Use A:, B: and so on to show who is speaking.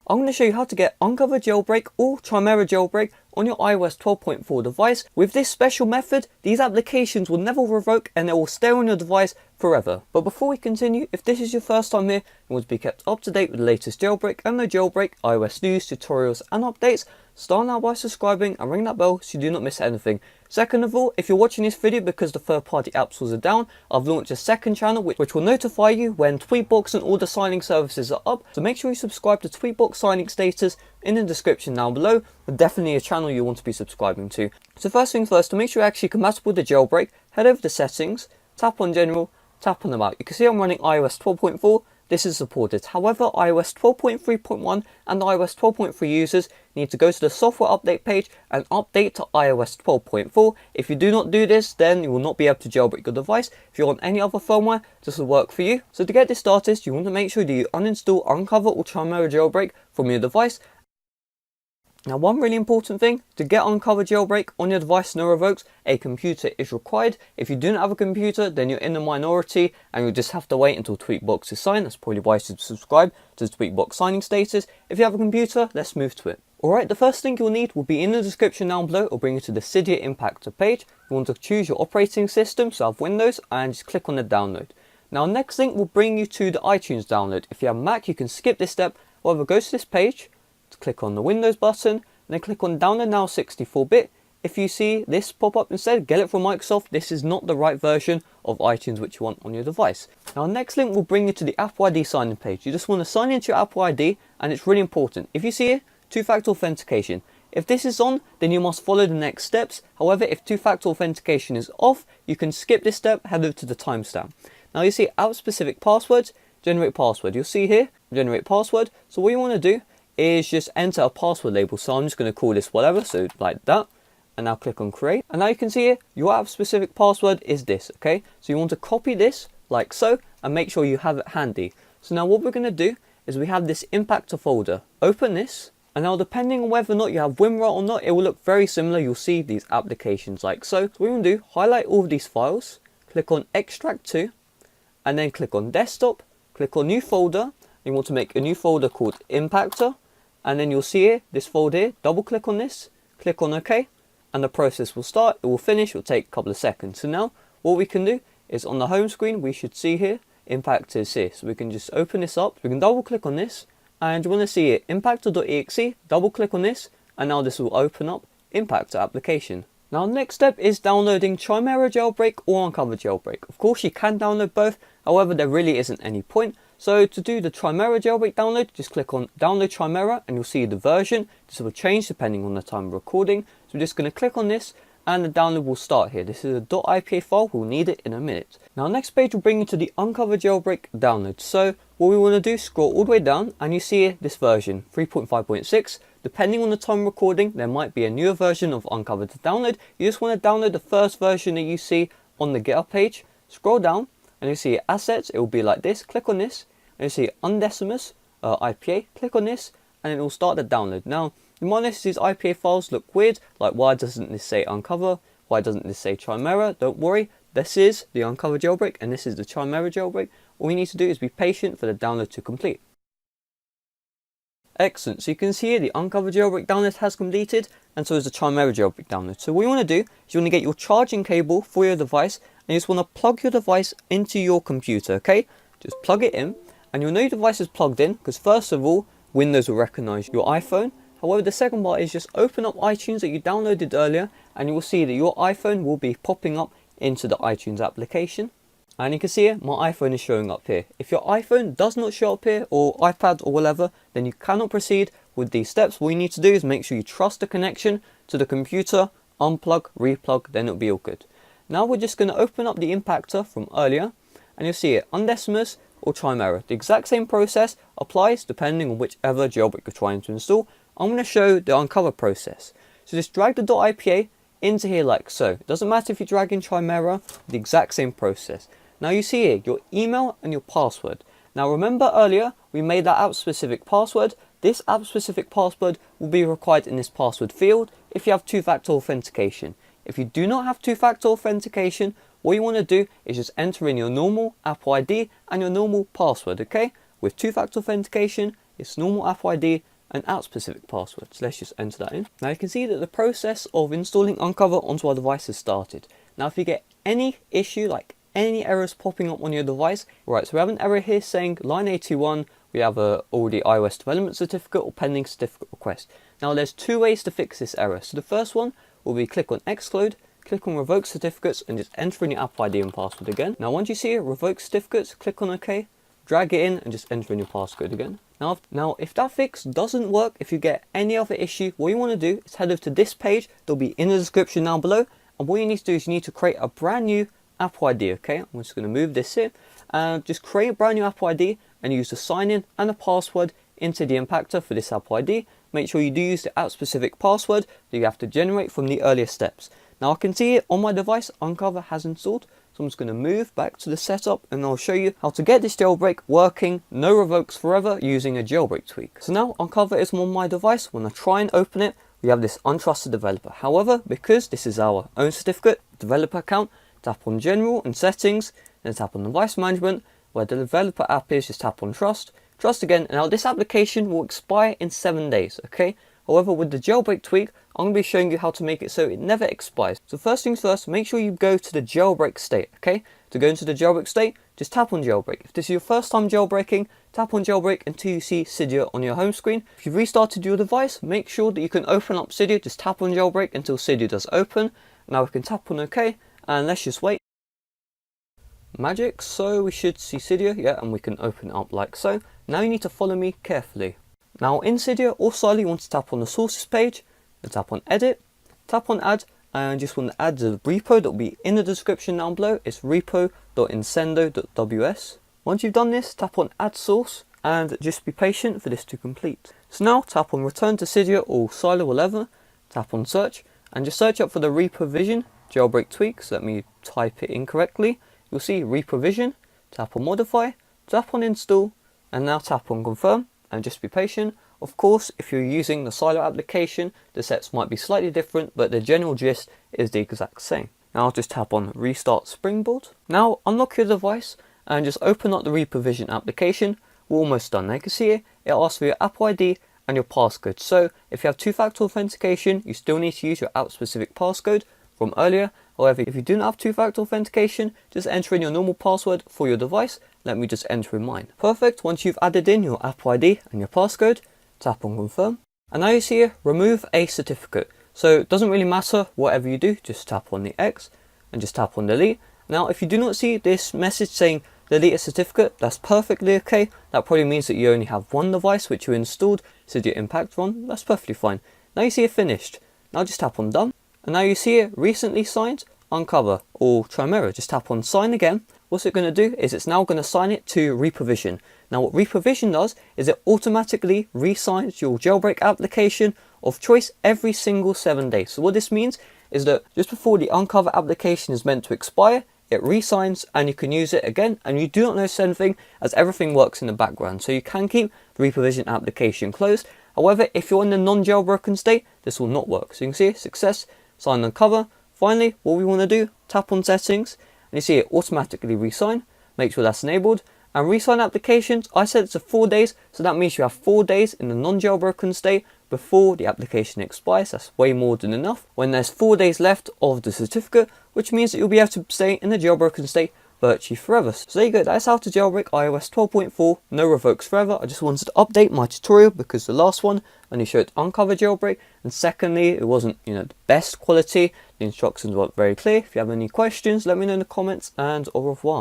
A: I'm going to show you how to get Uncover Jailbreak or Chimera Jailbreak on your iOS 12.4 device. With this special method, these applications will never revoke and they will stay on your device forever. But before we continue, if this is your first time here and want to be kept up to date with the latest jailbreak and no jailbreak iOS news, tutorials and updates, start now by subscribing and ring that bell so you do not miss anything. Second of all, if you're watching this video because the third-party app stores are down, I've launched a second channel which will notify you when Tweetbox and all the signing services are up. So make sure you subscribe to Tweetbox signing status in the description down below. Definitely a channel you want to be subscribing to. So first things first, to make sure you're actually compatible with the jailbreak, head over to settings, tap on general, tap on about. You can see I'm running iOS 12.4. This is supported. However, iOS 12.3.1 and iOS 12.3 users need to go to the software update page and update to iOS 12.4. If you do not do this, then you will not be able to jailbreak your device. If you're on any other firmware, this will work for you. So to get this started, you want to make sure that you uninstall Uncover or Chimera Jailbreak from your device. Now, one really important thing, to get Uncover Jailbreak on your device, no revokes, a computer is required. If you do not have a computer, then you're in the minority and you'll just have to wait until Tweetbox is signed. That's probably why you should subscribe to the Tweetbox signing status. If you have a computer, let's move to it. Alright, the first thing you'll need will be in the description down below. It'll bring you to the Cydia Impactor page. You want to choose your operating system, so I have Windows, and just click on the download. Now, next link will bring you to the iTunes download. If you have Mac, you can skip this step. However, go to this page, click on the Windows button, and then click on Download Now 64-bit. If you see this pop up instead, get it from Microsoft. This is not the right version of iTunes which you want on your device. Now, next link will bring you to the Apple ID sign-in page. You just want to sign into your Apple ID, and it's really important. If you see here, two-factor authentication. If this is on, then you must follow the next steps. However, if two-factor authentication is off, you can skip this step, head over to the timestamp. Now, you see app-specific passwords, generate password. You'll see here, generate password. So what you want to do is just enter a password label. So I'm just going to call this whatever, so like that. And now click on create. And now you can see here, your app specific password is this, okay? So you want to copy this like so and make sure you have it handy. So now what we're going to do is we have this Impactor folder. Open this. And now depending on whether or not you have WinRAR or not, it will look very similar. You'll see these applications like so. So what we're going to do, highlight all of these files, click on extract to, and then click on desktop, click on new folder. You want to make a new folder called Impactor. And then you'll see here, this folder here, double click on this, click on OK, and the process will start, it will finish, it will take a couple of seconds. So now, what we can do is on the home screen, we should see here, Impactor is here. So we can just open this up, we can double click on this, and you want to see it, Impactor.exe, double click on this, and now this will open up Impactor application. Now, next step is downloading Chimera Jailbreak or Uncover Jailbreak. Of course, you can download both, however, there really isn't any point. So to do the Chimera Jailbreak download, just click on Download Chimera and you'll see the version. This will change depending on the time of recording. So we're just going to click on this and the download will start here. This is a .ipa file, we'll need it in a minute. Now, next page will bring you to the Uncover Jailbreak download. So what we want to do, scroll all the way down and you see here this version, 3.5.6. Depending on the time of recording, there might be a newer version of Uncover to download. You just want to download the first version that you see on the GitHub page. Scroll down and you see assets, it will be like this. Click on this and you see undecimus IPA. Click on this and it will start the download. Now, you might notice these IPA files look weird, like why doesn't this say Uncover? Why doesn't this say Chimera? Don't worry, this is the Uncover Jailbreak and this is the Chimera Jailbreak. All we need to do is be patient for the download to complete. Excellent, so you can see here the Uncover Jailbreak download has completed and so is the Chimera Jailbreak download. So what you want to do is you want to get your charging cable for your device and you just want to plug your device into your computer, okay? Just plug it in and you'll know your device is plugged in because first of all, Windows will recognize your iPhone. However, the second part is just open up iTunes that you downloaded earlier and you will see that your iPhone will be popping up into the iTunes application. And you can see here, my iPhone is showing up here. If your iPhone does not show up here or iPad or whatever, then you cannot proceed with these steps. What you need to do is make sure you trust the connection to the computer, unplug, replug, then it'll be all good. Now we're just going to open up the Impactor from earlier and you'll see it, undecimus or Chimera. The exact same process applies depending on whichever jailbreak you're trying to install. I'm going to show the Uncover process. So just drag the .ipa into here like so. It doesn't matter if you drag in Chimera, the exact same process. Now you see here your email and your password. Now remember earlier we made that app specific password. This app specific password will be required in this password field if you have two-factor authentication. If you do not have two-factor authentication, what you want to do is just enter in your normal Apple ID and your normal password, okay? With two-factor authentication, it's normal Apple ID an app-specific password. So let's just enter that in. Now you can see that the process of installing Uncover onto our device has started. Now if you get any issue, like any errors popping up on your device, right, so we have an error here saying line 81, we have a already iOS development certificate or pending certificate request. Now there's two ways to fix this error. So the first one will be click on Xcode, click on revoke certificates and just enter in your app ID and password again. Now once you see revoke certificates, click on OK, drag it in and just enter in your passcode again. Now if that fix doesn't work, if you get any other issue, what you want to do is head over to this page. They'll be in the description down below, and what you need to do is you need to create a brand new app ID. Okay, I'm just going to move this here and just create a brand new app ID and use the sign in and the password into the impactor for this app ID. Make sure you do use the app specific password that you have to generate from the earlier steps. Now I can see it on my device, Uncover has installed. So I'm just going to move back to the setup and I'll show you how to get this jailbreak working, no revokes forever, using a jailbreak tweak. So now Uncover is on my device. When I try and open it, we have this untrusted developer. However, because this is our own certificate, developer account, tap on general and settings, then tap on device management. Where the developer app is, just tap on trust, trust again. Now this application will expire in 7 days, okay? However, with the jailbreak tweak, I'm going to be showing you how to make it so it never expires. So first things first, make sure you go to the jailbreak state, okay? To go into the jailbreak state, just tap on jailbreak. If this is your first time jailbreaking, tap on jailbreak until you see Cydia on your home screen. If you've restarted your device, make sure that you can open up Cydia. Just tap on jailbreak until Cydia does open. Now we can tap on OK, and let's just wait. Magic, so we should see Cydia, yeah, and we can open it up like so. Now you need to follow me carefully. Now in Cydia, or slowly, you want to tap on the sources page, then tap on edit, tap on add, and just want to add the repo that will be in the description down below. It's repo.incendo.ws. Once you've done this, tap on add source and just be patient for this to complete. So now tap on return to Cydia or Silo or whatever, tap on search and just search up for the reprovision jailbreak tweaks. Let me type it incorrectly. You'll see reprovision, tap on modify, tap on install, and now tap on confirm and just be patient. Of course, if you're using the Silo application, the sets might be slightly different, but the general gist is the exact same. Now I'll just tap on restart Springboard. Now unlock your device and just open up the reprovision application. We're almost done. Now you can see it asks for your app ID and your passcode. So if you have two-factor authentication, you still need to use your app specific passcode from earlier. However, if you do not have two-factor authentication, just enter in your normal password for your device. Let me just enter in mine. Perfect. Once you've added in your app ID and your passcode, tap on confirm. And now you see here, remove a certificate. So it doesn't really matter whatever you do, just tap on the X and just tap on delete. Now if you do not see this message saying delete a certificate, that's perfectly okay. That probably means that you only have one device which you installed Cydia Impact on. That's perfectly fine. Now you see it finished. Now just tap on done. And now you see it recently signed Uncover or Chimera. Just tap on sign again. What's it going to do is it's now going to sign it to reprovision. Now what reprovision does is it automatically re-signs your jailbreak application of choice every single 7 days. So what this means is that just before the Uncover application is meant to expire, it re-signs and you can use it again, and you do not notice anything as everything works in the background. So you can keep the reprovision application closed. However, if you're in the non-jailbroken state, this will not work. So you can see success, sign Uncover. Finally, what we want to do, tap on settings and you see it automatically re-sign. Make sure that's enabled. And re-sign applications, I said it's a 4 days, so that means you have 4 days in the non-jailbroken state before the application expires. That's way more than enough. When there's 4 days left of the certificate, which means that you'll be able to stay in the jailbroken state virtually forever. So there you go, that's how to jailbreak iOS 12.4, no revokes forever. I just wanted to update my tutorial because the last one only showed Uncover jailbreak, and secondly, it wasn't, the best quality. The instructions weren't very clear. If you have any questions, let me know in the comments, and au revoir.